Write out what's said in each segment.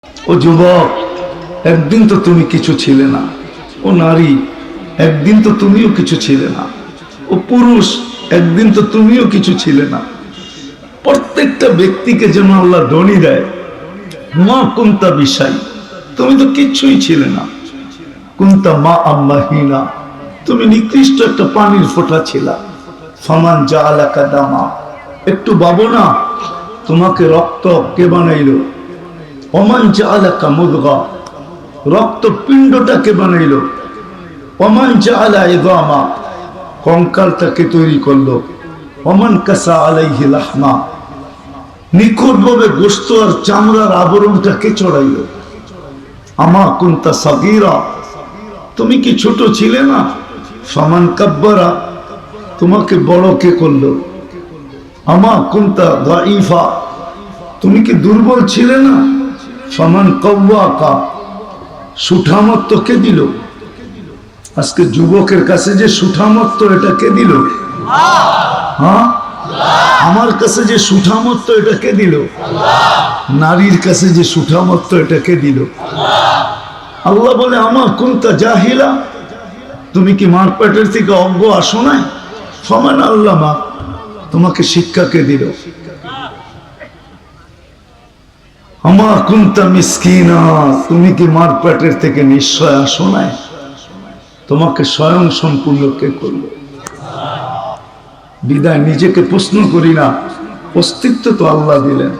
ও যুবক, একদিন তো তুমি কিছু ছিলে না। ও নারী, একদিন তো তুমিও কিছু ছিলে না। ও পুরুষ, একদিন তো তুমিও কিছু ছিলে না। প্রত্যেকটা ব্যক্তিকে যেন আল্লাহ ধনী দেয়। মা কুন্তা বিষয়, তুমি তো কিচ্ছুই ছিলে না। কুন্তা মা আম্মাহিনা, তুমি নিকৃষ্ট একটা পানির ফোঁটা ছিলা। ফামান জাআলাকা দামা, একটু ভাবো না, তোমাকে রক্ত কে বানাইলো? ওমান জাআলাকা মুদগা, রক্ত পিণ্ডটাকে বানাইলো। ওমান জাআলা ইযামা, কঙ্কালটাকে তৈরি করলো। ওমান কাসা আলাইহি লাহমা, নিখুঁতভাবে গোশত আর চামড়ার আবরণটাকে চড়াইলো। আমা কুনতা সাগীরা, তুমি কি ছোট ছিলে না? ফামান কাব্বারা, তোমাকে বড় কে করলো? আমা কুনতা দাঈফা, তুমি কি দুর্বল ছিলে না? ফামান কাওয়াকা, সুঠামত্ব কে দিল? আজকে যুবকের কাছে যে সুঠামত্ব, এটা কে দিল? হ্যাঁ, আমার কাছে যে সুঠামত্ব, এটা কে দিল? নারীর কাছে যে সুঠামত্ব, এটা কে দিল? আল্লাহ বলে আমা কুনতা জাহিলা, তুমি কি মার পেটের থেকে অজ্ঞ আসো না? ফামান আল্লামা, তোমাকে শিক্ষা কে দিল? আমা কুনতা মিসকিনা, তুমি কি মার পেটের থেকে নিশ্চয় আসো না? তোমাকে স্বয়ং সম্পূর্ণ কে করলো? বিদায় নিজেকে প্রশ্ন করি না, অস্তিত্ব তো আল্লাহ দিলেন।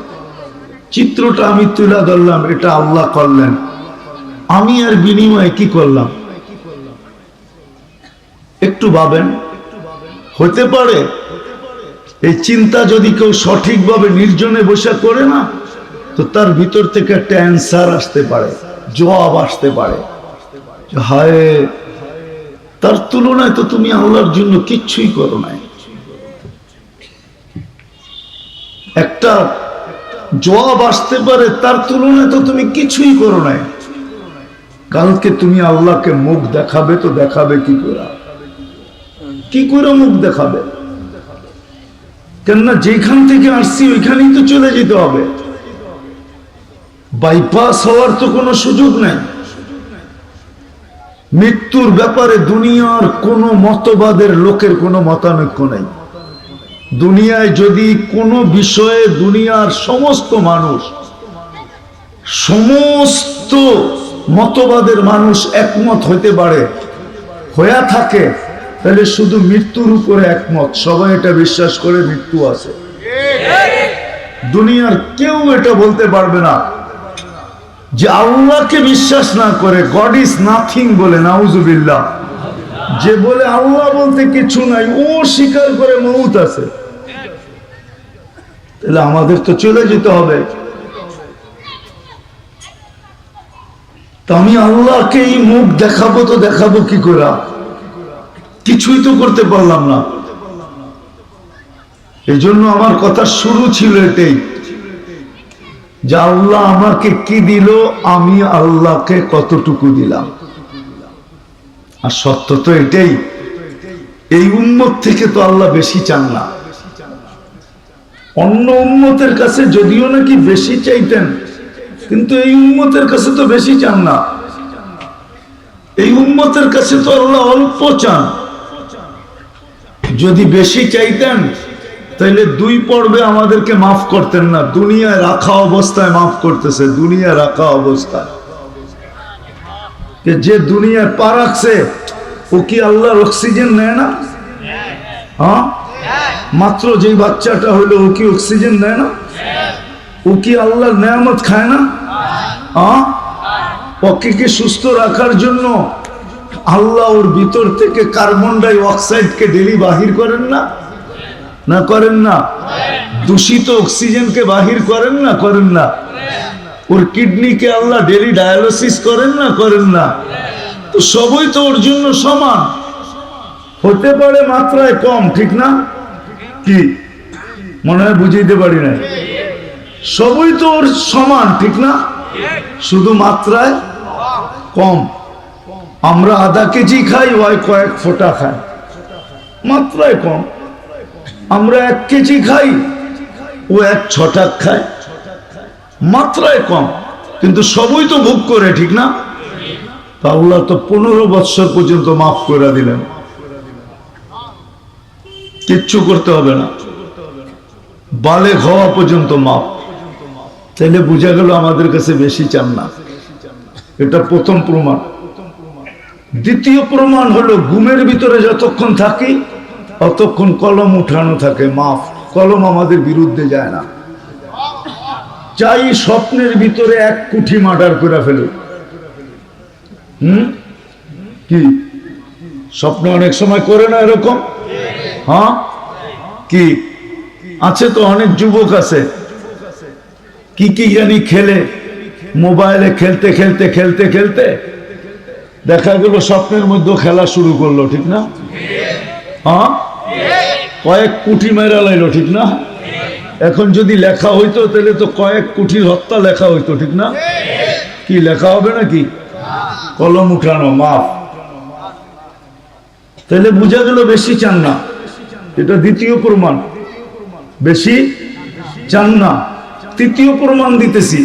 চিত্রটা আমি তুলে ধরলাম, এটা আল্লাহ করলেন। আমি আর বিনিময়ে কি করলাম? একটু ভাবেন। হতে পারে এই চিন্তা যদি কেউ সঠিকভাবে নির্জনে বসে করে না, তো তার ভিতর থেকে একটা অ্যান্সার আসতে পারে, জবাব আসতে পারে। হায়, তার তুলনায় তো তুমি আল্লাহর জন্য কিচ্ছুই করো নাই। একটা জবাব আসতে পারে, তার তুলনায় তো তুমি কিছুই করো নাই। কালকে তুমি আল্লাহকে মুখ দেখাবে, তো দেখাবে কি করে? কি করে মুখ দেখাবে? কেননা যেখান থেকে আসছি ওইখানেই তো চলে যেতে হবে। বাইপাস হওয়ার তো কোনো সুযোগ নাই। মৃত্যুর ব্যাপারে দুনিয়ার কোনো মতবাদের লোকের কোনো মতানৈক্য নাই। দুনিয়ায় যদি কোনো বিষয়ে দুনিয়ার সমস্ত মানুষ, সমস্ত মতবাদের মানুষ একমত হইতে পারে, হয়ে থাকে, তাহলে শুধু মৃত্যুর উপরে একমত। সবাই এটা বিশ্বাস করে মৃত্যু আছে। দুনিয়ার কেউ এটা বলতে পারবে না যে আল্লাহকে বিশ্বাস না করে, গড ইজ নাথিং বলে, নাউজুবিল্লাহ। যে বলে আল্লাহ বলতে কিছু নাই, ও স্বীকার করে মউত আছে। তাহলে আমাদের তো চলে যেতে হবে। তো আমি আল্লাহকে এই মুখ দেখাবো, তো দেখাবো কি করে? কিছুই তো করতে পারলাম না। এই জন্য আমার কথা শুরু ছিল এটাই, যে আল্লাহ আমাকে কি দিল, আমি আল্লাহকে কতটুকু দিলাম। আর সত্য তো এটাই, এই উম্মত থেকে তো আল্লাহ বেশি চান না। অন্য উম্মতের কাছে যদিও নাকি বেশি চাইতেন, কিন্তু এই উম্মতের কাছে তো বেশি চান না। এই উম্মতের কাছে তো আল্লাহ অল্প চান। যদি বেশি চাইতেন, তাহলে 2 পর্বে আমাদেরকে মাফ করতেন না। দুনিয়ায় রাখা অবস্থায় মাফ করতেছে, দুনিয়ায় রাখা অবস্থায়। যে দুনিয়ায় পা রাখছে, ও কি আল্লাহর অক্সিজেন নেয় না? হ্যাঁ, মাত্র যেই বাচ্চাটা হইলো, ও কি অক্সিজেন নেয় না? ও কি আল্লাহর নেয়ামত খায় না? হ্যাঁ, ওকে কি সুস্থ রাখার জন্য আল্লাহ ওর ভিতর থেকে কার্বন ডাই অক্সাইডকে ডেলি বাহির করেন না? না করেন না? দূষিত অক্সিজেনকে বাহির করেন না? করেন না? ওর কিডনিকে আল্লাহ ডেলি ডায়ালিসিস করেন না? করেন না? তো সবই তো ওর জন্য সমান। হতে পারে মাত্রায় কম, ঠিক না? কি মনে হয় বুঝাইতে পারি না? সবই তো ওর সমান, ঠিক না? শুধু মাত্রায় কম। আমরা আধা কেজি খাই, ওই কয়েক ফোঁটা খায়, মাত্রায় কম। আমরা 1 কেজি খাই, ও 1 ছটাক খায়, মাত্রায় কম। কিন্তু সবই তো ভোগ করে, ঠিক না? আল্লাহ তো 15 বৎসর পর্যন্ত মাফ করে দিলেন, কিচ্ছু করতে হবে না, বালেগ হওয়া পর্যন্ত মাফ। তাইলে বোঝা গেল আমাদের কাছে বেশি চান না। এটা প্রথম প্রমাণ। দ্বিতীয় প্রমাণ হলো ঘুমের ভিতরে যতক্ষণ থাকি ততক্ষণ কলম উঠানো থাকে, মাফ। কলম আমাদের বিরুদ্ধে যায় না। চাই স্বপ্নের ভিতরে 1 কোটি মার্ডার করে ফেলে। কি স্বপ্ন অনেক সময় করে না এরকম? হ্যাঁ, কি আছে তো, অনেক যুবক আছে কি কি জানি খেলে, মোবাইলে খেলতে খেলতে খেলতে খেলতে দেখা গেল স্বপ্নের মধ্যে খেলা শুরু করলো, ঠিক না? হ্যাঁ, কয়েক কোটি মেরা লাইলো, ঠিক না? এখন যদি লেখা হইতো তাহলে তো কয়েক কোটির হত্যা লেখা হইতো, ঠিক না? কি লেখা হবে নাকি? কলম উঠানো, মাফ। তাহলে বোঝা গেল বেশি চান না। এটা দ্বিতীয় প্রমাণ, বেশি চান না। তৃতীয় প্রমাণ দিতেছি,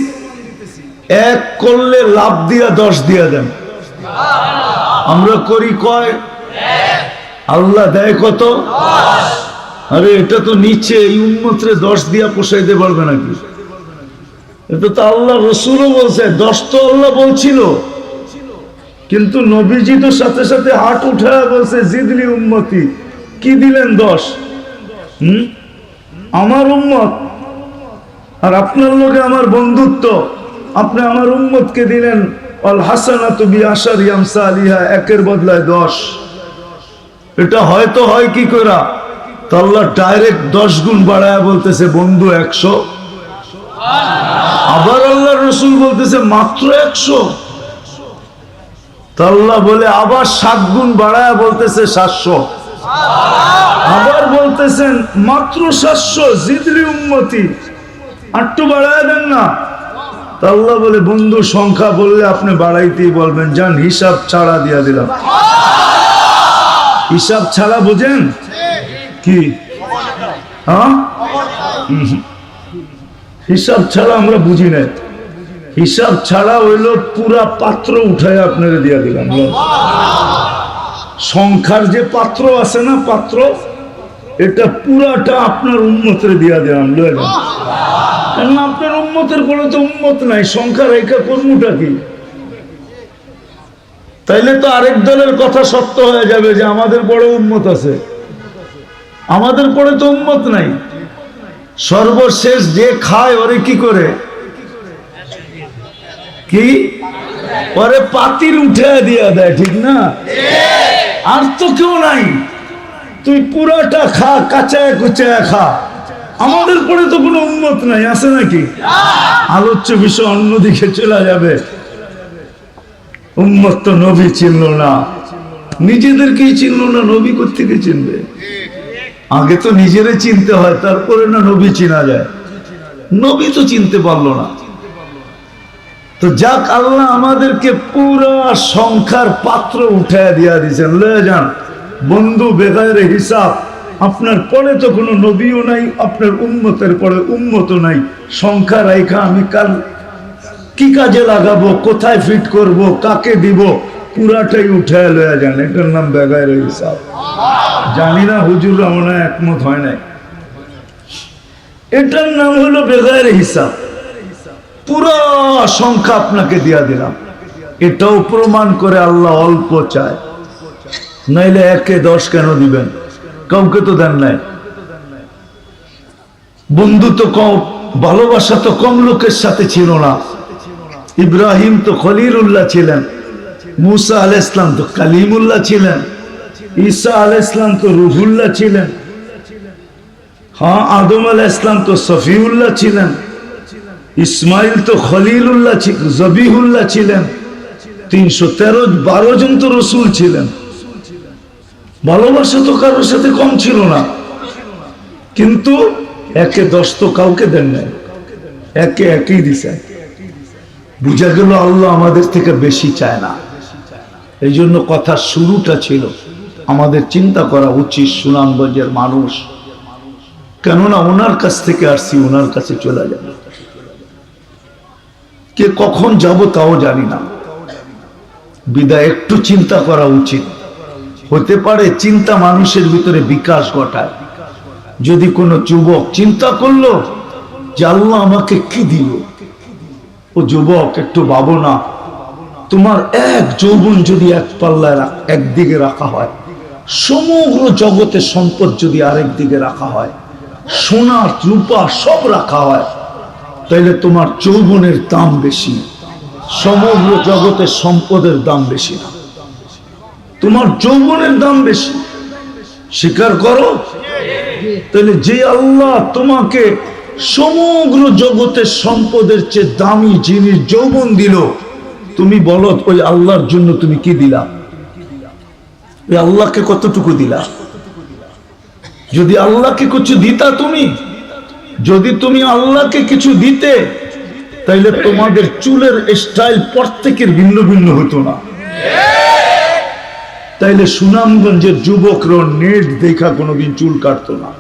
1 করলে লাভ দিয়া 10 দিয়া দেন। আমরা করি কয়? আল্লাহ দেয় কত? আরে এটা তো নিচে, এই উম্মতরে 10 দিয়া পোষাইতে পারবে নাকি? এটা তো আল্লাহ রসুলও বলছে, 10 তো আল্লাহ বলছিল, কিন্তু নবীজি তো সাথে সাথে হাত উঠায় বলছে জিদলি উম্মতি, কি দিলেন 10? আমার উম্মত আর আপনার লগে আমার বন্ধুত্ব, আপনি আমার উম্মতকে দিলেন আল হাসানাতু বিআশারি আমসালিহা, 1-এর বদলায় 10। এটা হয়তো হয় কি করা? তো আল্লাহ ডাইরেক্ট 10 গুণ বাড়ায় বলতেছে বন্ধু 100। আবার আল্লাহ রসুল বলতেছে মাত্র 100। তো আল্লাহ বলে আবার 7 গুণ বাড়ায় বলতেছে 700। আবার বলতেছেন মাত্র 700, জিদলি উম্মতি, আটটু বাড়ায় দেন না। তো আল্লাহ বলে বন্ধু সংখ্যা বললে আপনি বাড়াইতেই বলবেন, যান হিসাব ছাড়া দিয়া দিলাম। হিসাব ছাড়া বোঝেন কি? হ্যাঁ, হিসাব ছাড়া আমরা বুঝি না। হিসাব ছাড়া হইলো পুরা পাত্র উঠায় আপনারা দিয়া দিলাম। সংখ্যার যে পাত্র আছে না, পাত্র, এটা পুরাটা আপনার উম্মতের দিয়া দিলাম। আপনার উম্মতের পরে তো উম্মত নাই, সংখ্যা রেখা কর্মটা কি? তাইলে তো আরেক দলের কথা সত্য হয়ে যাবে যে আমাদের বড় উম্মত আছে, আমাদের পরে তো উম্মত নাই। সর্বশেষ যে খায় ওরে কি করে? কি ওরে পাতিল উঠে দিয়া দেয়, ঠিক না? আর তো কেউ নাই, তুই পুরাটা খা, কাঁচায় কুচায় খা। আমাদের পরে তো কোনো উম্মত নাই, আছে নাকি? আলোচ্য বিষয় অন্যদিকে চলে যাবে। উম্মত তো নবী চিনল না, নিজেদেরকেই চিনল না, নবী কোত্থেকে চিনবে? আগে তো নিজেরে চিনতে হয়, তারপরে না নবী চিনা যায়। নবী তো চিনতে পারলো না। তো যাক, আল্লাহ আমাদেরকে পুরা সংখ্যার পাত্র উঠায় দিয়া দিয়েছেন, লয়ে যান বন্ধু, বেগায়ের হিসাব। আপনার পরে তো কোনো নবীও নাই, আপনার উম্মতের পরে উম্মতও নাই। সংখ্যা রাইখা আমি কাল কি কাজে লাগাবো, কোথায় ফিট করব, কাকে দিব, পুরাটাই উঠায় লয়ে যান। এটার নাম বেগায়ের হিসাব। জানি না হুজুররা মনে হয় একমত হয় নাই। এটার নাম হলো বেগায়ের হিসাব। পুরো সংখ্যা আপনাকে দিয়া দিলাম। এটাও প্রমাণ করে আল্লাহ অল্প চায়, নাইলে 1-এ 10 কেন দিবেন? কাউকে তো দেন নাই। বন্ধু তো কম, ভালোবাসা তো কম লোকের সাথে ছিল না। ইব্রাহিম তো খলিলুল্লাহ ছিলেন, মুসা আলাইহিস সালাম তো কালিমুল্লাহ ছিলেন, ঈসা আলাইহিস সালাম তো রুহুল্লাহ ছিলেন, হ্যাঁ আদম আলাইহিস সালাম তো সফিউল্লাহ ছিলেন, ইসমাইল তো খলিলুল্লাহ জবিহুল্লাহ ছিলেন, 313 জন তো রসুল ছিলেন। ভালোবাসা তো কারোর সাথে কম ছিল না, কিন্তু 1-এ 10 তো কাউকে দেন নাই, 1-এ 1-ই দিছে। বুঝা গেল আল্লাহ আমাদের থেকে বেশি চায় না। এই জন্য কথার শুরুটা ছিল আমাদের চিন্তা করা উচিত সুনামগঞ্জের মানুষ, কেননা ওনার কাছ থেকে আসছি, ওনার কাছে চলে যাবে। কে কখন যাব তাও জানি না। বিদায় একটু চিন্তা করা উচিত। হতে পারে চিন্তা মানুষের ভিতরে বিকাশ ঘটায়। যদি কোনো যুবক চিন্তা করলো যে আল্লাহ আমাকে কি দিল, ও যুবক একটু ভাবো না, তোমার এক যৌবন যদি এক পাল্লায় একদিকে রাখা হয়, সমগ্র জগতের সম্পদ যদি আরেক দিকে রাখা হয়, সোনা রূপা সব রাখা হয়, তাইলে তোমার যৌবনের দাম বেশি, সমগ্র জগতের সম্পদের দাম বেশি না, তোমার যৌবনের দাম বেশি। স্বীকার করো? তাহলে যে আল্লাহ তোমাকে সমগ্র জগতের সম্পদের চেয়ে দামি জিনিস যৌবন দিল, তুমি বলো ওই আল্লাহর জন্য তুমি কি দিলা? ওই আল্লাহকে কতটুকু দিলা? যদি আল্লাহকে কিছু দিতা, যদি তুমি আল্লাহকে কিছু দিতে, তাইলে তোমাদের চুলের স্টাইল প্রত্যেকের ভিন্ন ভিন্ন হতো না। তাইলে সুনামগঞ্জের যুবকরা নেট দেখা কোনোদিন চুল কাটতো না,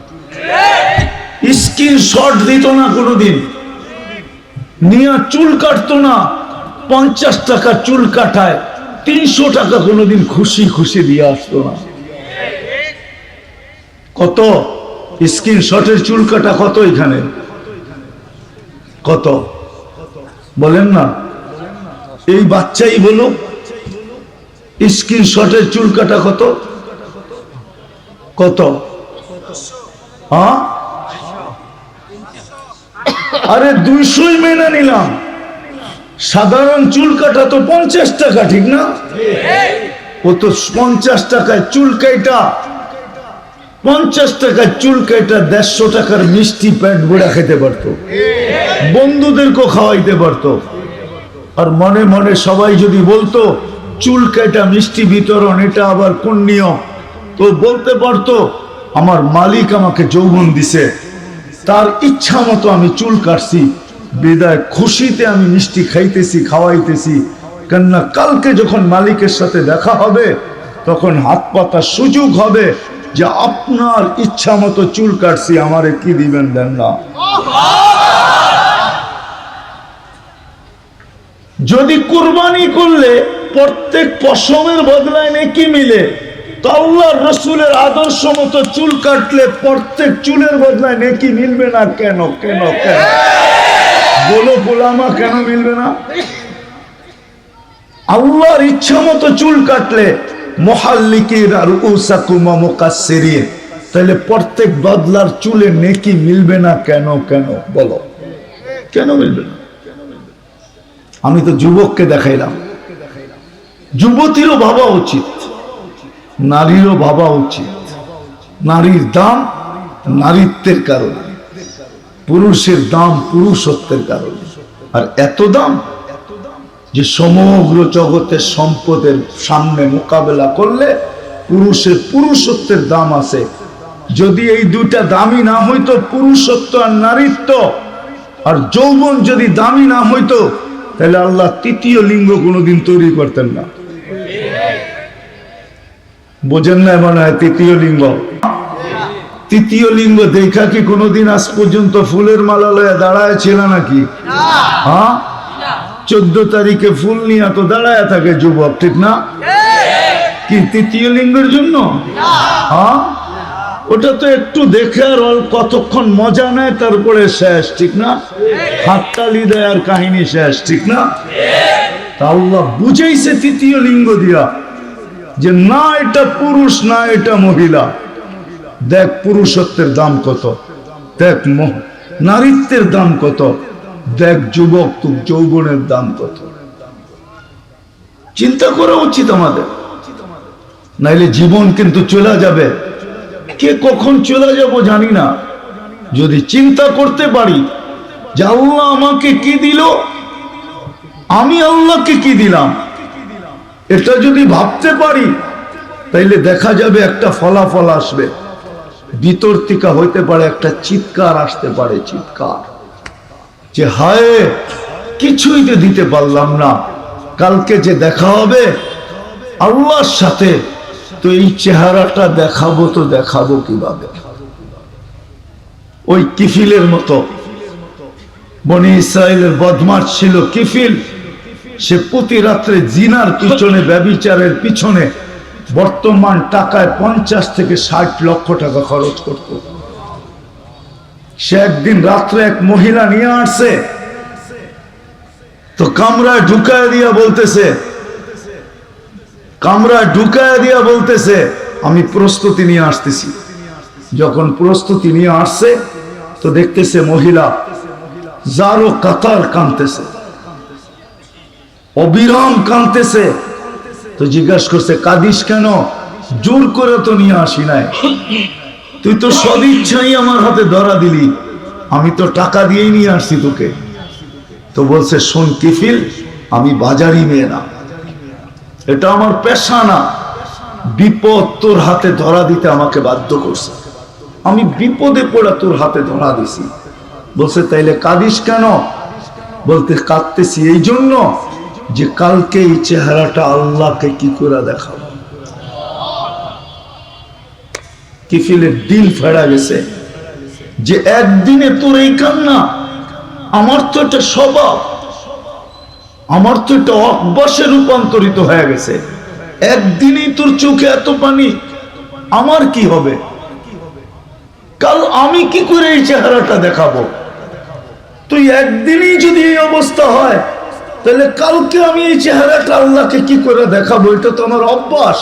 স্ক্রিনশট দিত না, কোনোদিন নিয়ে চুল কাটতো না। 50 টাকা চুল কাটায় 300 টাকা কোনোদিন খুশি খুশি দিয়ে আসতো না। কত স্ক্রিনশটের চুল কাটা কত এখানে? কত বলেন না? এই বাচ্চাই বলো, স্ক্রিনশটের চুল কাটা কত? কত? হ্যাঁ, আরে 200 মেনে নিলাম। সাধারণ চুল কাটা তো 50 টাকা, ঠিক না? ও তো 50 টাকায় চুল কাটা, 50 টাকায় চুল কাটা 150 টাকার মিষ্টি প্যান্ট ভরে খেতে পারতো, বন্ধুদেরকেও খাওয়াইতে পারতো। আর মনে মনে সবাই যদি বলতো চুল কাটা মিষ্টি বিতরণ, এটা আবার কোন নিয়ম, তো বলতে পারতো আমার মালিক আমাকে যৌবন দিছে, তার ইচ্ছা মতো আমি চুল কাটছি, বিদায় খুশিতে আমি মিষ্টি খাইতেছি, খাওয়াইতেছি। কেননা কালকে যখন মালিকের সাথে দেখা হবে, তখন হাত পাতার সুযোগ হবে যে আপনার ইচ্ছা মতো চুল কাটছি, আমারে কি দিবেন দেন না। যদি কুরবানি করলে প্রত্যেক পশমের বদলায় নেকি মিলে, তো আল্লাহর রাসূলের আদর্শ মতো চুল কাটলে প্রত্যেক চুলের বদলায় নেকি মিলবে না কেন? কেন কেন বলো গোলামা, কেন মিলবে না? আল্লাহর ইচ্ছা মতো চুল কাটলে মুহাল্লিকিন আর রুউসাকুম মুকাসসিরিন, তাহলে প্রত্যেক বদলার চুলে নেকি মিলবে না কেন? কেন বলো, কেন মিলবে না? আমি তো যুবককে দেখাইলাম, যুবতীরও ভাবা উচিত, নারীরও ভাবা উচিত। নারীর দাম নারীত্বের কারণে, পুরুষের দাম পুরুষত্বের কারণে। আর এত দাম যে সমগ্র জগতের সম্পদের সামনে মোকাবেলা করলে পুরুষের পুরুষত্বের দাম আছে। যদি এই দুইটা দামি না হইতো, পুরুষত্ব আর নারীত্ব আর যৌবন যদি দামি না হইতো, তাহলে আল্লাহ তৃতীয় লিঙ্গ কোনোদিন তৈরি করতেন না। বোঝেন না মনে হয়? তৃতীয় লিঙ্গ দেখা কি কোনোদিন আজ পর্যন্ত ফুলের মালা লয়ে দাঁড়ায় ছিল নাকি? হ্যাঁ, 14 তারিখে ফুল নিয়ে তো দাঁড়ায় থাকে যুবক, ঠিক না? কি তৃতীয় লিঙ্গের জন্য? হ্যাঁ, ওটা তো একটু দেখে আর কতক্ষণ মজা নেয়, তারপরে শেষ, ঠিক না? হাততালি দেয় আর কাহিনী শেষ, ঠিক না? তা আল্লাহ বুঝাইছে তৃতীয় লিঙ্গ দিয়া যে না এটা পুরুষ, না এটা মহিলা। দেখ পুরুষত্বের দাম কত, দেখ নারীত্বের দাম কত, দেখ যুবক তুক যৌবনের দাম কত। চিন্তা করা উচিত আমাদের, নাইলে জীবন কিন্তু চলে যাবে। কে কখন চলে যাব জানি না। যদি চিন্তা করতে পারি যে আল্লাহ আমাকে কি দিল, আমি আল্লাহকে কি দিলাম, এটা যদি ভাবতে পারি, তাইলে দেখা যাবে একটা ফলাফল আসবে। বিতর্কিকা হইতে পারে, একটা চিৎকার আসতে পারে, চিৎকার যে হায় কিছুই তো দিতে পারলাম না, কালকে যে দেখা হবে আল্লাহর সাথে, তো এই চেহারাটা দেখাবো তো দেখাবো কিভাবে? ওই কিফিলের মতো বনি ইসরাইলের বদমাশ ছিল কিফিল। সে প্রতি রাত্রে জিনার পিছনে, ব্যভিচারের পিছনে বর্তমান টাকায় 50 থেকে 60 লক্ষ টাকা খরচ করত। সে একদিন রাত্রে এক মহিলা নিয়ে আসছে, তো কামরায় ঢুকায় দিয়া বলতেছে আমি প্রস্তুতি নিয়ে আসতেছি। যখন প্রস্তুতি নিয়ে আসছে তো দেখতেছে মহিলা জারো কাতার কাঁদতেছে, অবিরাম কাঁদতেছে। তো জিজ্ঞাসা করছে কাঁদিস কেন? জোর করে তো নিয়ে আসি নাই, তুই তো সদিচ্ছাই আমার হাতে ধরা দিলি, আমি তো টাকা দিয়েই নিয়ে আসছি তোকে। তো বলছে শোন কিফিল, আমি বাজারি মেয়ে না, এটা আমার পেশা না, বিপদ তোর হাতে ধরা দিতে আমাকে বাধ্য করছে, আমি বিপদে পড়া তোর হাতে ধরা দিছি। বলছে তাইলে কাঁদিস কেন? বলতে কাঁদতেছি এই জন্য যে কালকে এই চেহারাটা আল্লাহকে কি করে দেখাবো। কিফিলের দিল ফেরা গেছে যে একদিনে তোর এই কান্না, আমার তো এটা স্বভাব, আমার তো এটা অভ্যাসে রূপান্তরিত হয়ে গেছে, একদিনেই তোর চোখে এত পানি, আমার কি হবে? কাল আমি কি করে এই চেহারাটা দেখাবো? তুই একদিনই যদি এই অবস্থা হয় তাহলে কালকে আমি এই চেহারাটা আল্লাহকে কি করে দেখাবো? এটা তো আমার অভ্যাস।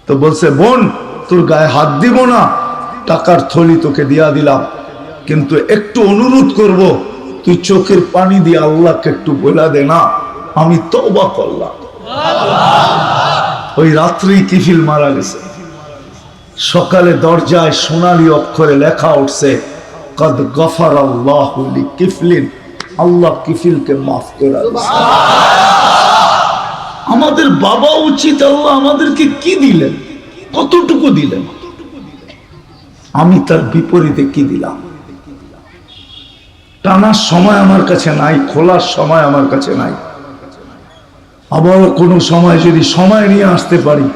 তো বলছে বোন, তোর গায়ে হাত দিব না, টাকার থলি তোকে দিয়া দিলাম, কিন্তু একটু অনুরোধ করব, তুই চোখের পানি দিয়ে আল্লাহকে একটু বলে দে না আমি তওবা করলাম। ওই রাত্রেই কিফিল মারা গেছে। সকালে দরজায় সোনালী অক্ষরে লেখা উঠছে কদ গফারাল্লাহু লিকিফলিন, আল্লাহ কিফিলকে মাফ করে দিয়েছে। আমাদের বাবা উচিত আল্লাহ আমাদেরকে কি দিলেন, কতটুকু দিলেন, আমি তার বিপরীতে কি দিলাম? টানার সময় আমার কাছে নাই, খোলার সময় আমার কাছে নাই। আবারও কোনো সময় যদি সময় নিয়ে আসতে পারি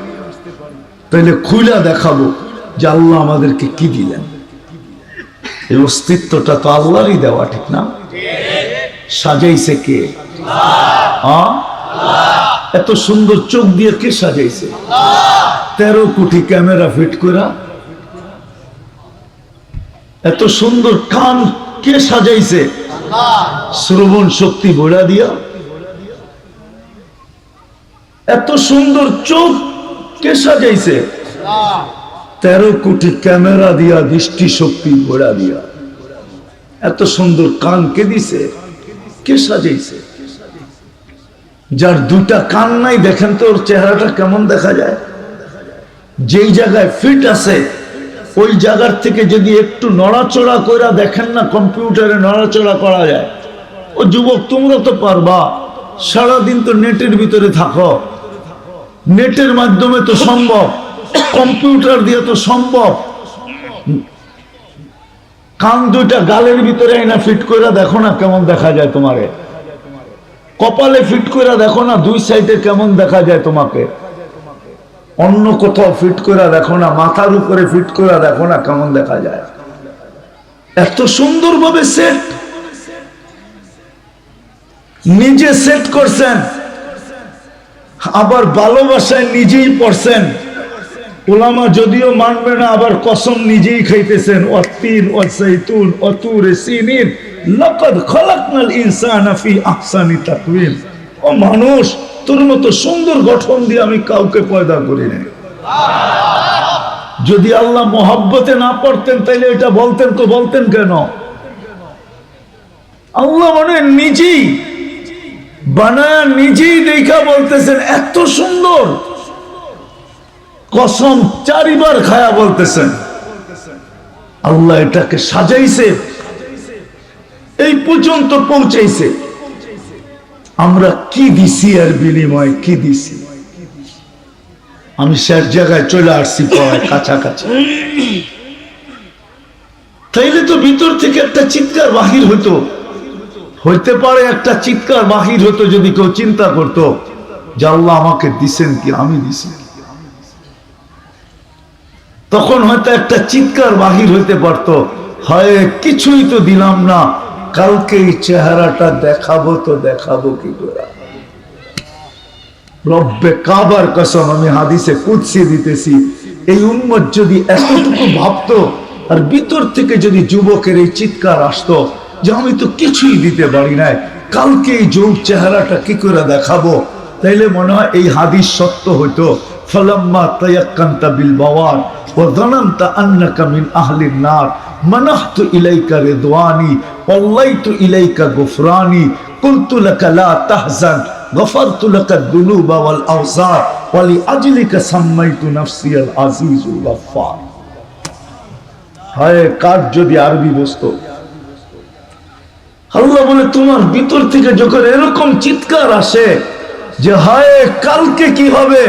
তাহলে খুইলা দেখাবো যে আল্লাহ আমাদেরকে কি দিলেন। এই অস্তিত্বটা তো আল্লাহরই দেওয়া, ঠিক না? সাজাইছে কে? এত সুন্দর চোখ দিয়ে কে সাজাইছে? 13 কোটি ক্যামেরা ফিট করা। এত সুন্দর কান কে সাজাইছে? শ্রবণ শক্তি বড়া দিয়া। এত সুন্দর চোখ কে সাজাইছে? 13 কোটি ক্যামেরা দিয়া, দৃষ্টি শক্তি বড়া দিয়া। এত সুন্দর কান কে দিছে? কে সাজাইছে? যার 2টা কান নাই, দেখেন তো ওর চেহারাটা কেমন দেখা যায়। যেই জায়গায় ফিট আছে ওই জায়গার থেকে যদি একটু নড়াচড়া করে দেখেন না, কম্পিউটারে নড়াচড়া করা যায়। ও যুবক, তোমরা তো পারবা, সারাদিন তো নেটের ভিতরে থাকো, নেটের মাধ্যমে তো সম্ভব, কম্পিউটার দিয়ে তো সম্ভব। কান 2টা গালের ভিতরে না ফিট করে দেখো না কেমন দেখা যায় তোমারে। কপালে ফিট করে দেখো না 2 সাইডে কেমন দেখা যায় তোমাকে। অন্য কোথাও ফিট করে দেখো না, মাথার উপরে ফিট করে দেখো না কেমন দেখা যায়। এত সুন্দরভাবে সেট, নিজে সেট করছেন, আবার ভালোবাসায় নিজেই পড়ছেন। উলামা যদিও মানবে না, আবার কসম নিজেই খাইতেছেন। ওয়াতিন ওয়াসাইতুন ওয়াতুরে সিনিন লাকাদ খালাকনাল ইনসানা ফি আহসানি তাকওয়িম। ও মানুষ, তোর মতো সুন্দর গঠন দিয়ে আমি কাউকে পয়দা করি নাই। যদি আল্লাহ মোহাব্বতে না পড়তেন তাহলে এটা বলতেন, তো বলতেন কেন? আল্লাহ মানে নিজেই বানায়, নিজেই দেখা বলতেছেন এত সুন্দর। কসম 4 বার খায়া বলতেছেন আল্লাহ এটাকে সাজাইছে, এই পর্যন্ত পৌঁছাইছে। আমরা কি দিছি আর বিনিময়ে কি দিছি? আমি শেষ জায়গায় চলে আসছি, পড়ায় কাছাকাছি। তাইলে তো ভিতর থেকে একটা চিৎকার বাহির হতো, হইতে পারে একটা চিৎকার বাহির হতো যদি কেউ চিন্তা করতো যে আল্লাহ আমাকে দিছেন কি, আমি দিছি। তখন হয়তো একটা চিৎকার বাহির হইতে পারতো হয় কিছুই তো দিলাম না, কালকে এই চেহারাটা দেখাবো তো দেখাবো কি করে? রব্বে কাবার কসম, আমি হাদিসে কুদসি দিতেছি, এই উম্মত যদি এতটুকু ভাবতো আর ভিতর থেকে যদি যুবকের এই চিৎকার আসতো যে আমি তো কিছুই দিতে পারি নাই, কালকে এই যৌব চেহারাটা কি করে দেখাবো, তাইলে মনে হয় এই হাদিস সত্য হইতো। ফালাম্মা তায়াক্কানতা বিল বাওয়ার ওয়া যানানতা আন্নাকা মিন আহলিন নার মানাহতু ইলাইকা রিদওয়ানি ওয়াল্লাইতু ইলাইকা গুফরানি কুলতু লাকা লা তাহজান গফারতু লাকা যুনুবা ওয়াল আওসার ওয়া লিআজলিকা সাম্মাইতু নাফসি আল আজিজুল গফফার। হায় কার যদি আরবি বুঝতো। আল্লাহ বলে তোমার ভিতর থেকে যখন এরকম চিৎকার আসে যে হায় কালকে কি হবে,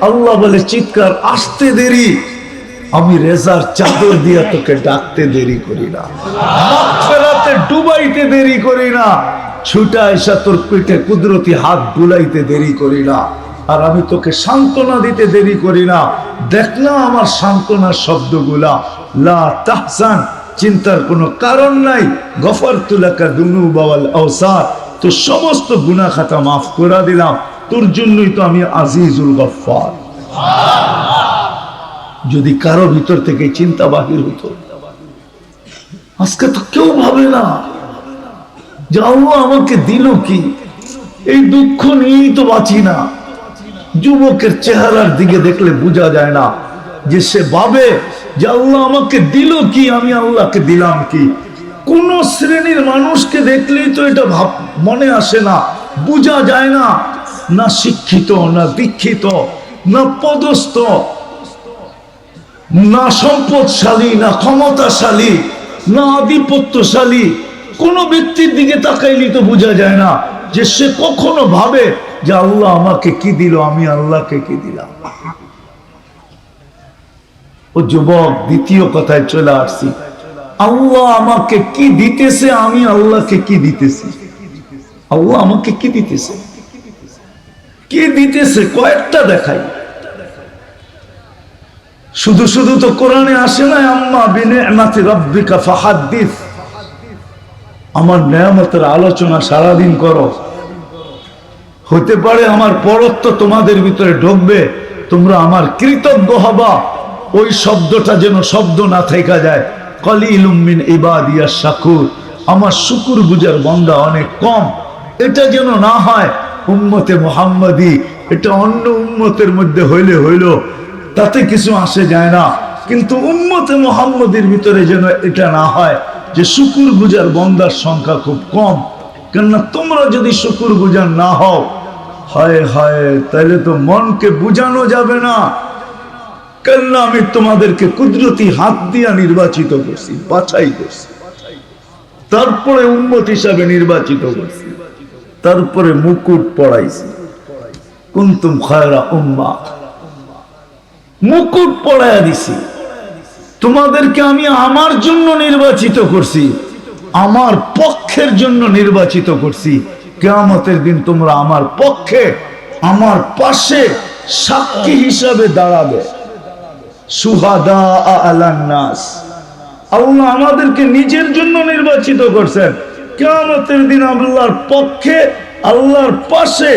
আল্লাহ বলে চিৎকার আসতে দেরি, আমি রেজার চাদর দিয়া তোকে ডাকতে দেরি করি না, মাগফিরাতে ডুবাইতে দেরি করি না, ছুটা এসা তোর পেটে কুদরতি হাত বুলাইতে দেরি করি না, আর আমি তোকে সান্ত্বনা দিতে দেরি করি না। দেখ না আমার সান্ত্বনার শব্দগুলা, লা তাহজান, চিন্তার কোনো কারণ নাই, গফারতু লাকা যুনুবা ওয়াল আওসার, তো সমস্ত গুনাহ খাতা মাফ করে দিলাম, তোর জন্যই তো আমি আজিজুল গফফার। যদি কারো ভিতর থেকে চিন্তা বাহির হতো, আজকে তো কেউ ভাবে না যে আল্লাহ আমাকে দিল কি, এই দুঃখ নিয়েই তো বাঁচি না। যুবকের চেহারার দিকে দেখলে বোঝা যায় না যে সে ভাবে যে আল্লাহ আমাকে দিল কি, আমি আল্লাহকে দিলাম কি। কোন শ্রেণীর মানুষকে দেখলেই তো এটা ভাব মনে আসে না, বোঝা যায় না, না শিক্ষিত, না দীক্ষিত, না পদস্থ, না সম্পদশালী, না ক্ষমতাশালী, না আধিপত্যশালী, কোন ব্যক্তির দিকে তাকাইলে তো বোঝা যায় না যে সে কখনো ভাবে যে আল্লাহ আমাকে কি দিল, আমি আল্লাহকে কি দিলাম। ও যুবক, দ্বিতীয় কথায় চলে আসছি, আল্লাহ আমাকে কি দিতেছে, আমি আল্লাহকে কি দিতেছি। আল্লাহ আমাকে কি দিতেছে, কি দিতেছে কয়েকটা দেখাই। শুধু শুধু তো কোরআনে আসে না আম্মা বিনিআমাতি রাব্বিকা ফাহাদ্দিস, আমার নেয়ামতের আলোচনা সারাদিন করো। হতে পারে আমার পরত্ব তোমাদের ভিতরে ঢুকবে, তোমরা আমার কৃতজ্ঞ হবা, ওই শব্দটা যেন শব্দ না থেকে যায়। কলিলুম মিন ইবাদিয়াশ শাকুর, আমার শুকর বুঝার বান্দা অনেক কম, এটা যেন না হয়। উম্মতে মুহাম্মাদি এটা অন্য উম্মতের মধ্যে হইলে হইল, তাতে কিছু আসে যায় না, কিন্তু উম্মতে মুহাম্মাদির ভিতরে যেন এটা না হয় যে শুকর বুঝার বান্দার সংখ্যা খুব কম। কেননা তোমরা যদি শুকর বুঝার না হও, হায় হায়, তাহলে তো মনকে বুঝানো যাবে না। কেননা আমি তোমাদেরকে কুদরতি হাত দিয়া নির্বাচিত করছি, বাছাই করছি, তারপরে উম্মত হিসাবে নির্বাচিত করছি, তারপরে মুকুট পড়াইছি। কুনতুম খায়রা উম্মাহ, মুকুট পড়াইয়া দিছি। তোমাদেরকে আমি আমার জন্য নির্বাচিত করছি, আমার পক্ষের জন্য নির্বাচিত করছি। কিয়ামতের দিন তোমরা আমার পক্ষে, আমার পাশে সাক্ষী হিসাবে দাঁড়াবে। সুহাদা আলান নাস, আল্লাহ আমাদেরকে নিজের জন্য নির্বাচিত করছেন। কিয়ামতের দিন আল্লাহর পক্ষে, আল্লাহর পাশে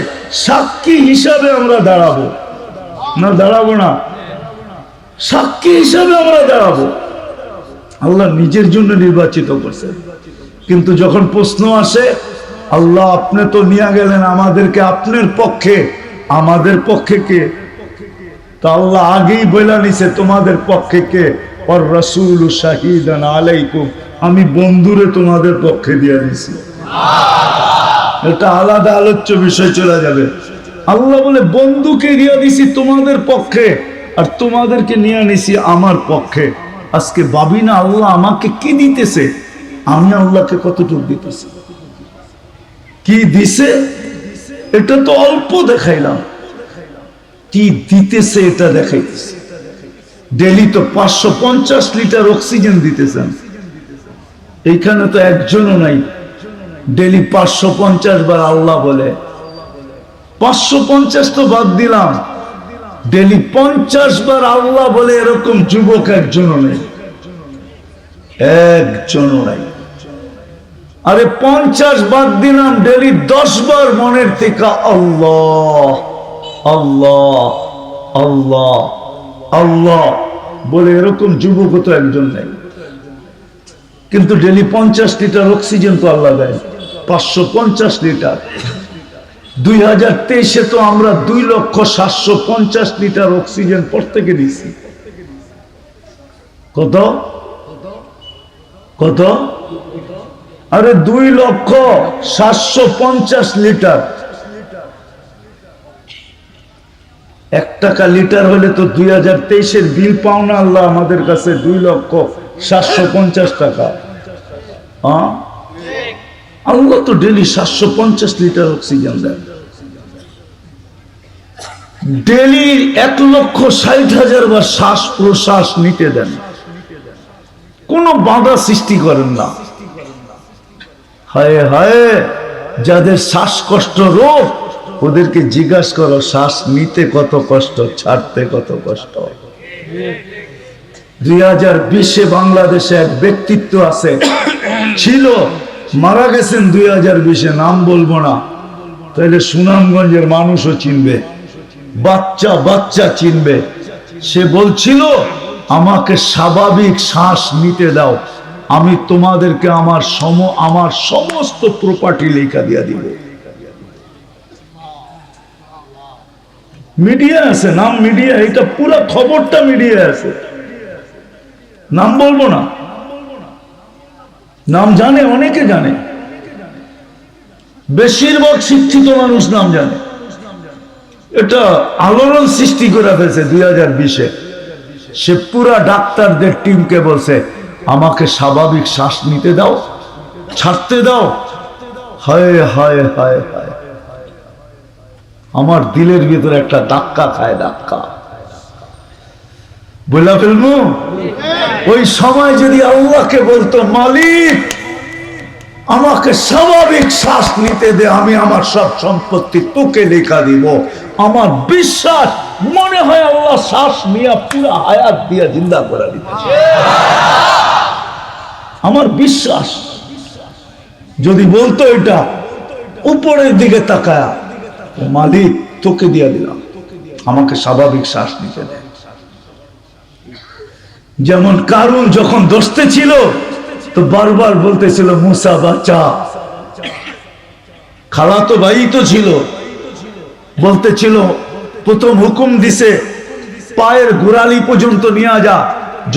সাক্ষী হিসাবে আমরা দাঁড়াবো। না দাঁড়াবো না, সাক্ষী হিসাবে আমরা দাঁড়াবো। আল্লাহ নিজের জন্য নির্বাচিত করছেন। কিন্তু যখন প্রশ্ন আসে, আল্লাহ আপনি তো নিয়ে গেলেন আমাদেরকে আপনার পক্ষে, আমাদের পক্ষে কে? তা আল্লাহ আগেই বলে নিছে তোমাদের পক্ষে কে, ওয়ার রাসূলু শাহীদান আলাইকুম, আমি বন্ধুরে তোমাদের পক্ষে দিয়ে দিছি। এটা আলাদা আলোচ্য বিষয় চলে যাবে। আল্লাহ বলে বন্ধুকে দিয়ে দিছি তোমাদের পক্ষে, আর তোমাদেরকে নিয়ে নিছি আমার পক্ষে। আজকে ভাবি না আল্লাহ আমাকে কি দিতেছে, আমি আল্লাহকে কতটুকু দিতেছি, কি দিছে এটা তো অল্প দেখাইলাম, কি দিতেছে এটা দেখাইতেছে। ডেলি তো 550 লিটার অক্সিজেন দিতেছেন, এইখানে তো একজনও নাই। ডেলি 550 বার আল্লাহ বলে, 550 তো বাদ দিলাম, ডেলি 50 বার আল্লাহ বলে এরকম যুবক একজনও নেই। একজনও নাই। আরে 50 বাদ দিলাম, ডেলি 10 বার মনের থেকে আল্লাহ আল্লাহ আল্লাহ আল্লাহ বলে এরকম যুবক তো একজন নেই। কিন্তু ডেলি 50 লিটার অক্সিজেন তো আল্লাহ দেয়, 550 লিটার। 2023-এ তো আমরা 2,750,000 লিটার অক্সিজেন প্রত্যেকে দিচ্ছি। কত কত? আরে 2,750,000 লিটার। 1 টাকা লিটার হলে তো 2023-এর বিল পাও না আল্লাহ আমাদের কাছে 2,750,000 টাকা। আল্লাহ তো ডেলি 750 লিটার অক্সিজেন দেন। ডেলি 1,60,000 বার শ্বাস প্রশ্বাস নিতে দেন, কোনো বাধা সৃষ্টি করেন না। হায় হায়, যাদের শ্বাসকষ্ট রোগ ওদেরকে জিজ্ঞাসা করো শ্বাস নিতে কত কষ্ট, ছাড়তে কত কষ্ট। 2020-এ বাংলাদেশে এক ব্যক্তিত্ব আছে, ছিল, মারা গেছেন 2020-এ, নাম বলবো না, তাহলে সুনামগঞ্জের মানুষও চিনবে, বাচ্চা বাচ্চা চিনবে। সে বলছিল আমাকে স্বাভাবিক শ্বাস নিতে দাও, আমি তোমাদেরকে আমার সমস্ত প্রপার্টি লেখা দিয়া দিব। মিডিয়া আছে, নাম মিডিয়া, এটা পুরো খবরটা মিডিয়া আছে, নাম বলবো না। নাম জানে, অনেকে জানে, বেশিরভাগ শিক্ষিত মানুষ নাম জানে। এটা আলোড়ন সৃষ্টি করে ফেলছে 2020-এ। সে পুরা ডাক্তারদের টিমকে বলছে আমাকে স্বাভাবিক শ্বাস নিতে দাও, ছাড়তে দাও। হায় হায় হায় হায়, আমার দিলের ভিতরে একটা ধাক্কা খায়, ধাক্কা বলে ফেলবো। ওই সময় যদি আল্লাহকে বলতো মালিক আমাকে স্বাভাবিক শ্বাস নিতে দে, আমি আমার সব সম্পত্তি তোকে লেখা দিব, আমার বিশ্বাস মনে হয় আল্লাহ শ্বাস নিয়ে পুরো হায়াত দিয়া জিন্দা করে দিতে। আমার বিশ্বাস যদি বলতো এটা উপরের দিকে তাকায়া, মালিক তোকে দিয়া দিলাম, আমাকে স্বাভাবিক শ্বাস নিতে দেয়। যেমন কারুন যখন দোস্তে ছিল তো বারবার বলতেছিল মুসা বাচ্চা, খালাতো ভাই তো ছিল, বলতেছিল, প্রথম হুকুম দিছে পায়ের গোড়ালি পর্যন্ত নিয়ে যা,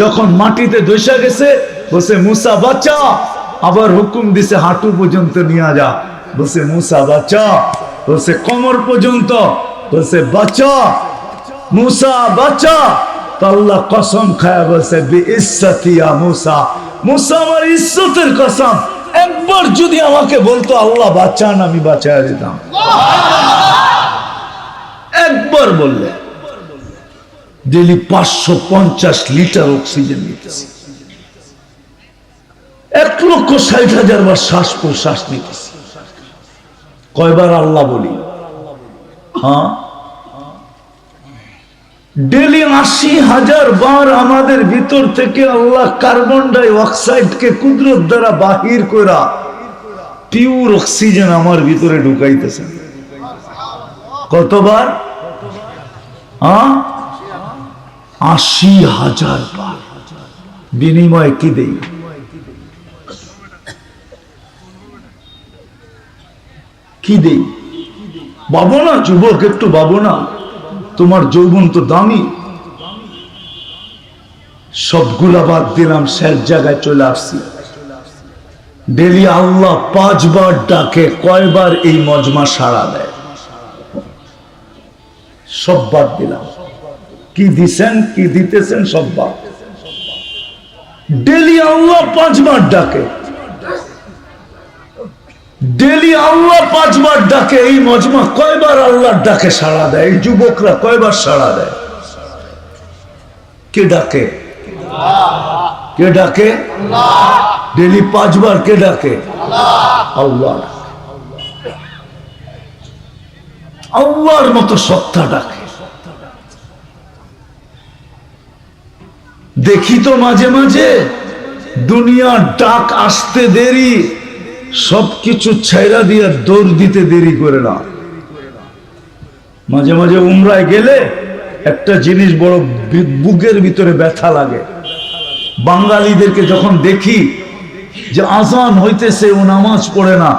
যখন মাটিতে ধসে গেছে বলছে মুসা বাচ্চা, আবার হুকুম দিছে হাঁটু পর্যন্ত নিয়ে যা, বলছে মুসা বাচ্চা, বলছে কোমর পর্যন্ত, বলছে বাচ্চা মুসা বাচ্চা। তো আল্লাহ কসম খায়া বলছে বিইজ্জতি ইয়া মুসা, মুসা আমার ইজ্জতের কসম, একবার যদি আমাকে বলতো আল্লাহ বাঁচান, আমি বাঁচায় দিতাম। একবার বললে ডেলি 550 লিটার অক্সিজেন নিতেছি, 1,60,000 বার শ্বাস প্রশ্বাস নিতেছি। কয়বার আল্লাহ বলি? হ্যাঁ, ডেলি 80,000 বার আমাদের ভিতর থেকে আল্লাহ কার্বন ডাই অক্সাইডকে কুদরত দ্বারা বাহির করা পিওর অক্সিজেন আমার ভিতরে ঢুকাইতেছেন। কতবার? 80,000 বার। বিনিময়ে কি দেই? কি দেই? ভাবো না যুবক, একটু ভাবো না, তোমার যৌবন তো দামি। সবগুলা বাদ দিলাম, শেষ জায়গায় চলে আসছি। ডেলি আল্লাহ 5 বার ডাকে, কয়বার এই মজমা সাড়া দেয়? সব বাদ দিলাম, কি দিছেন কি দিতেছেন সব বাদ। ডেলি আল্লাহ 5 বার ডাকে, ডেলি আল্লাহ 5 বার ডাকে। এই মজমা কয়বার আল্লাহর ডাকে সাড়া দেয়? এই যুবকরা কয়বার সাড়া দেয়? কে ডাকে? কে ডাকে? ডেলি 5 বার কে ডাকে? আল্লাহ। আল্লাহর মতো সত্তা ডাকে। দেখি তো মাঝে মাঝে দুনিয়ার ডাক আসতে দেরি, সবকিছু ছাইরা দিয়া দৌড় দিতে দেরি করে না। মাঝে মাঝে উমরায় গেলে একটা জিনিস বড় বুকের ভিতরে ব্যথা লাগে। বাঙালিদেরকে যখন দেখি যে আজান হইতেছে ও নামাজ পড়ে না,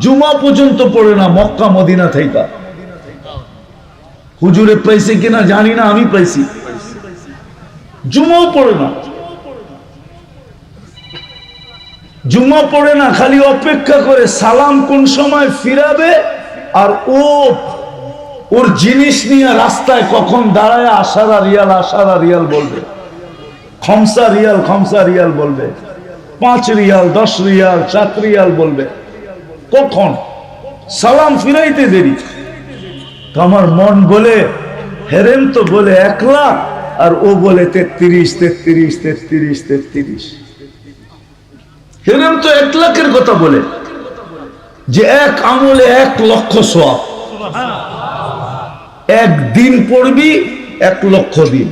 জুমা পর্যন্ত পড়ে না, মক্কা মদিনা থেকে। হুজুরে পাইছে কিনা জানি না, আমি পাইছি। জুমাও পড়ে না, জুমা পড়ে না, খালি অপেক্ষা করে সালাম কোন সময় ফিরাবে আর ওর জিনিস নিয়ে রাস্তায় কখন দাঁড়ায় আশারা রিয়াল বলবে, খমসা রিয়াল বলবে, 5 রিয়াল, 10 রিয়াল, 7 রিয়াল বলবে। কখন সালাম ফিরাইতে দেরি। তো আমার মন বলে হেরেম তো বলে 1 লাখ আর ও বলে 33। হেরেম তো 1 লাখের কথা বলে, যে এক আমলে 1 লক্ষ সওয়াব। একদিন পড়বি 1 লক্ষ দিন।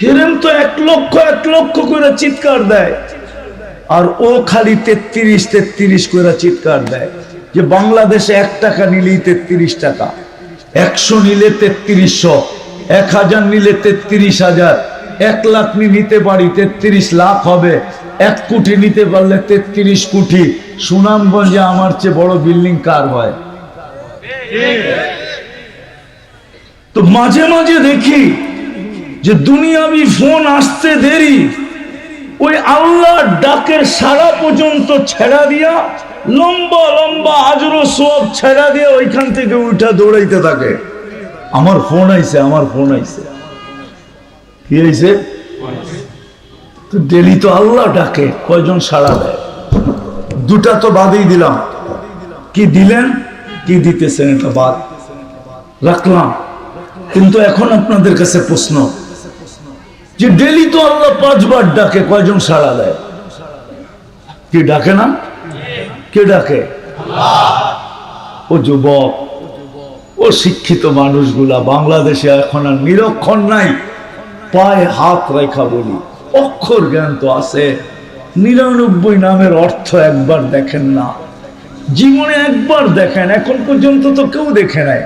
হেরেম তো 1 লক্ষ করে চিৎকার দেয়, আর ও খালি 33 করে চিৎকার দেয় যে বাংলাদেশে 1 টাকা নিলেই 33 টাকা, 100 নিলে 3300, 1000 নিলে 33,000, 1 লাখ নিতে পারি 33 লাখ হবে, 1 কোটি নিতে পারলে 33 কোটি। সুনামগঞ্জে আমার চেয়ে বড় বিল্ডিং কার হয়? তো মাঝে মাঝে দেখি যে দুনিয়াবি ফোন আসতে দেরি, ওই আল্লাহর ডাকের সারা পর্যন্ত ছেড়া দিয়া লম্বা লম্বা আজরো সব ছেড়া দিয়ে ওইখান থেকে উঠা দৌড়াইতে থাকে। আমার ফোন আইছে, কি হয়েছে? তো ডেলি তো আল্লাহ ডাকে, কয়জন সাড়া দেয়? 2টা তো বাদেই দিলাম। কি দিলেন, কি দিতেছেন এটা বাদ রাখলাম। কিন্তু এখন আপনাদের কাছে প্রশ্ন, যে ডেলি তো আল্লাহ 5 বার ডাকে, কয়জন সাড়া দেয়? কি ডাকে না? কে ডাকে? ও যুবক, ও শিক্ষিত মানুষগুলা বাংলাদেশে এখন আর নিরক্ষর নাই। পায়ে হাত রেখা বলি, অক্ষর জ্ঞান তো আছে, 99 নামের অর্থ একবার দেখেন না, জীবনে একবার দেখেন। এখন পর্যন্ত তো কেউ দেখে নাই,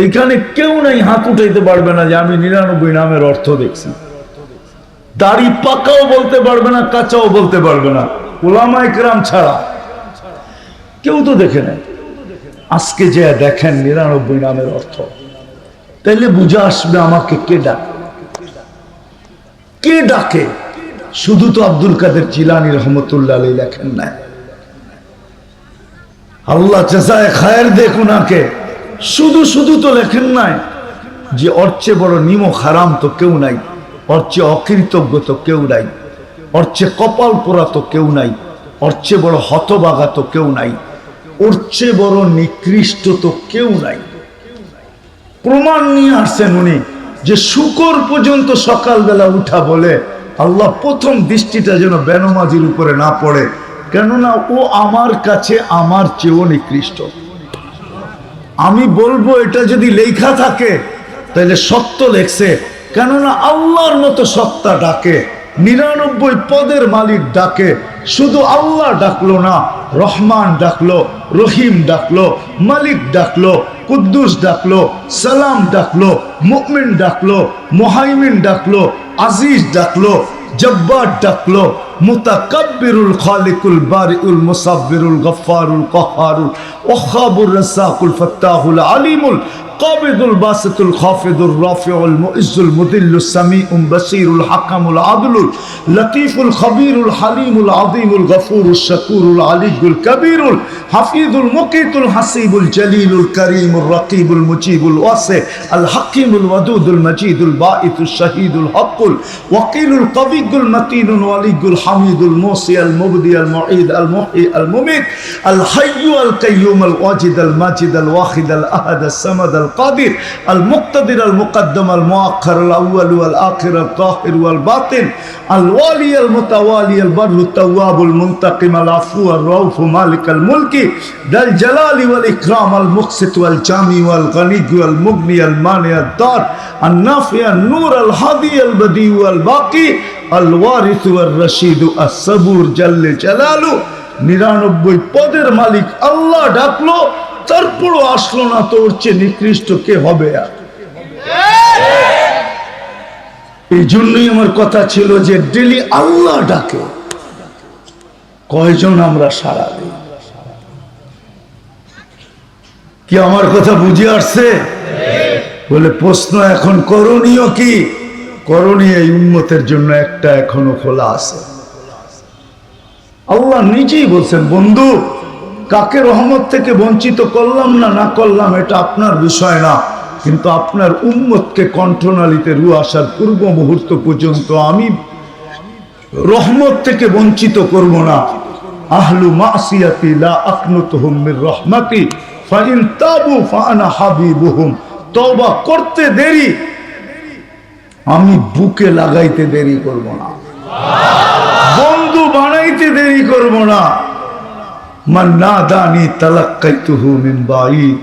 এইখানে কেউ নাই হাত উঠাইতে পারবে না যে আমি 99 নামের অর্থ দেখছি। দাড়ি পাকাও বলতে পারবে না, কাঁচাও বলতে পারবে না, উলামায়ে কেরাম ছাড়া কেউ তো দেখে নাই। আজকে যে দেখেন 99 নামের অর্থ, তাইলে বুঝে আসবে আমাকে কে ডাকে, কে ডাকে। শুধু তো আব্দুল কাদের জিলানী রহমতুল্লাহ আলাইহি লেখেন না, আল্লাহ জাযায়ে খায়ের দেখ উনাকে, শুধু তো লেখেন নাই যে ওর চেয়ে বড় নিমক হারাম তো কেউ নাই, ওর চেয়ে অকৃতজ্ঞ তো কেউ নাই, ওর চেয়ে কপাল পোড়া তো কেউ নাই, ওর চেয়ে বড় হতবাগা তো কেউ নাই, ওর চেয়ে বড় নিকৃষ্ট তো কেউ নাই। প্রমাণ নিয়ে আসছেন উনি, যে শুকর পর্যন্ত সকালবেলা উঠা বলে আল্লাহ প্রথম দৃষ্টিটা যেন বেনমাজির উপরে না পড়ে, কেননা ও আমার কাছে আমার চেয়েও নিকৃষ্ট। আমি বলবো এটা যদি লেখা থাকে তাহলে সত্য লেখছে, কেননা আল্লাহর মতো সত্তা ডাকে, 99 পদের মালিক ডাকে। শুধু আল্লাহ ডাকলো না, রহমান ডাকলো, রহিম ডাকলো, মালিক ডাকলো, কুদ্দুস ডাকলো, সালাম ডাকলো, মুমিন ডাকলো, মুহাইমিন ডাকলো, আজিজ ডাকলো, জব্বার ডাকলো, মুতাকাব্বিরুল খালিকুল বারিউল মুসাব্বিরুল গফফারুল কাহ্হারুল ওয়াহ্হাবুর রাজ্জাকুল ফাত্তাহুল আলিমুল কাবিদুল বাসিতুল খাফিদুর রাফিউল মুইজ্জুল মুদিল্লুস সামিউল বাসীরুল হাকামুল আদলুল লতীফুল খবীরুল হালিমুল আযীমুল গফুরুশ শাকুরুল আলিয়ুল কবীরুল হাফিজুল মুকিতুল হাসিবুল জলিলুল করিমুর রকিবুল মুজিবুল ওয়াসি আল হাকিমুল ওয়াদুদুল মজিদুল বাঈতুশ শাহীদুল হকুল ওয়াকিলুল কবিয়ুল মতিনুল ওয়ালিয়ুল হামিদুল মুসি আল মুবদি আল মুঈদ আল মুহয়ি আল মুমিত আল হাইয়্যু আল কাইয়্যুম আল ওয়াজিদ আল মাজিদ আল ওয়াহিদ আল আহাদ আস সামাদ القادر المقتدر المقدم المؤخر الأول والآخر الظاهر والباطن الوالي المتوالي البر التواب المنتقم العفو الرؤوف مالك الملك ذا الجلال والإكرام المقسط والجامع والغني والمغني المانع الدار النافع النور الهادي البديع والباقي আল ওয়ারিসু আর রশিদু আস-সাবুর জাল্লে জালালু, 99 পদের মালিক আল্লাহ ডাকলো, তারপরও আসলো না, তো ওর চেয়ে নিকৃষ্ট কে হবে? আর এই জন্যই আমার কথা ছিল যে ডেলি আল্লাহ ডাকে, কয়জন আমরা সাড়া দিই? কি আমার কথা বুঝে আসছে? বলে প্রশ্ন এখন করণীয় কি? করণীয় এই উম্মতের জন্য একটা এখনো খোলা আছে। আল্লাহ নিজেই বলছেন, বন্ধু কাকে রহমত থেকে বঞ্চিত করলাম না না করলাম এটা আপনার বিষয় না, কিন্তু আপনার উম্মতকে কণ্ঠনালীতে রু আসার পূর্ব মুহূর্ত পর্যন্ত আমি রহমত থেকে বঞ্চিত করব না। আহলু মাসিয়াতি লা আকনুতুহুম মির রাহমাতি ফাইন তাবু ফাআনা হাবিবুহুম। তওবা করতে দেরি, আমি বুকে লাগাইতে দেরি করব না, বন্ধু বানাইতে দেরি করব না। মান নাদানি তালাক্কাইতুহু মিন বাঈদ,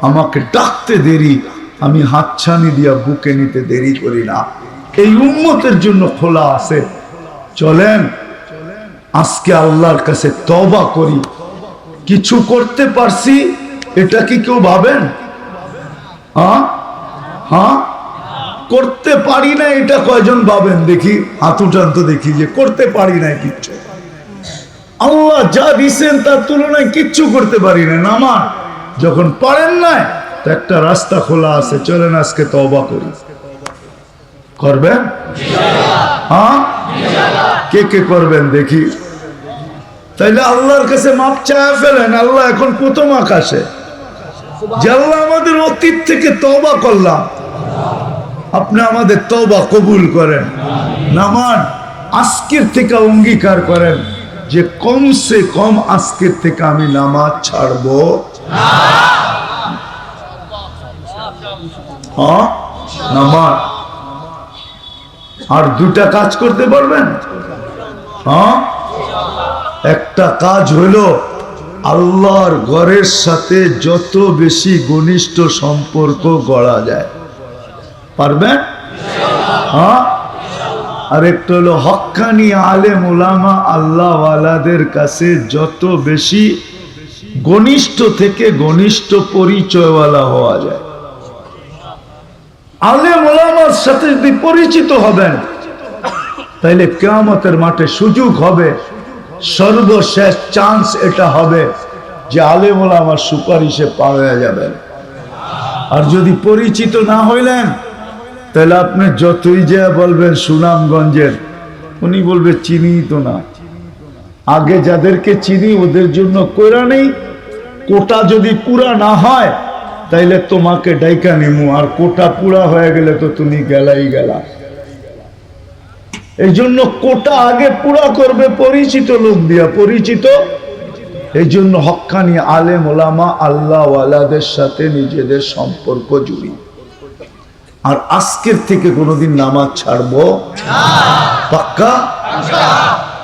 আমাকে ডাকতে দেরি, আমি হাতছানি দিয়া বুকে নিতে দেরি করি না। এই উম্মতের জন্য খোলা আছে। চলেন আজকে আল্লাহর কাছে তওবা করি। কিছু করতে পারছি এটা কি কেউ ভাবেন? হ্যাঁ, করতে পারি না এটা কয়জন ভাবেন? দেখি হাত উঠান তো দেখি, যে করতে পারি না কিচ্ছু। আল্লাহ যা দিছেন তার তুলনায় কিচ্ছু করতে পারি না। নামান যখন পারেন না, তো একটা রাস্তা খোলা আছে, চলেন আজকে তওবা করি। করবেন? হ্যাঁ, কে কে করবেন দেখি? তাইলে আল্লাহর কাছে মাপ চায় ফেলেন। আল্লাহ এখন প্রথম আকাশে, যে আল্লাহ আমাদের অতীত থেকে তওবা করলাম, আপনি আমাদের তওবা কবুল করেন। নামান আজকের থেকে অঙ্গীকার করেন যে কমসে কম আজকের থেকে আমি নামাজ ছাড়বো না। নামাজ আর দুটা কাজ করতে পারবেন? একটা কাজ হলো আল্লাহর ঘরের সাথে যত বেশি ঘনিষ্ঠ সম্পর্ক গড়া যায়, পারবেন? আর একটা হলো হক্কানি আলেম উলামা আল্লাহ ওয়ালাদের কাছে যত বেশি ঘনিষ্ঠ থেকে ঘনিষ্ঠ পরিচয়ওয়ালা হওয়া যায়। আলেম উলামার সাথে যদি পরিচিত হবেন, তাইলে কিয়ামতের মাঠে সুযোগ হবে, সর্বশেষ চান্স এটা হবে যে আলেম উলামার সুপারিশে পাওয়া যাবেন। আর যদি পরিচিত না হইলেন, তাহলে আপনি যতই যা বলবেন সুনামগঞ্জের, উনি বলবে চিনি তো না। আগে যাদেরকে চিনি ওদের জন্য কইরা নেই, কোটা যদি পুরা না হয় তাইলে তোমাকে ডাইকা নিমু, আর কোটা পুরা হয়ে গেলে তো তুমি গেলাই গেলা। এই জন্য কোটা আগে পুরা করবে পরিচিত লোক দিয়া, পরিচিত। এই জন্য হক্কানি আলেম ওলামা আল্লাহ ওয়ালাদের সাথে নিজেদের সম্পর্ক জুড়ি। আর আজকের থেকে কোনোদিন নামাজ ছাড়বো? পাক্কা?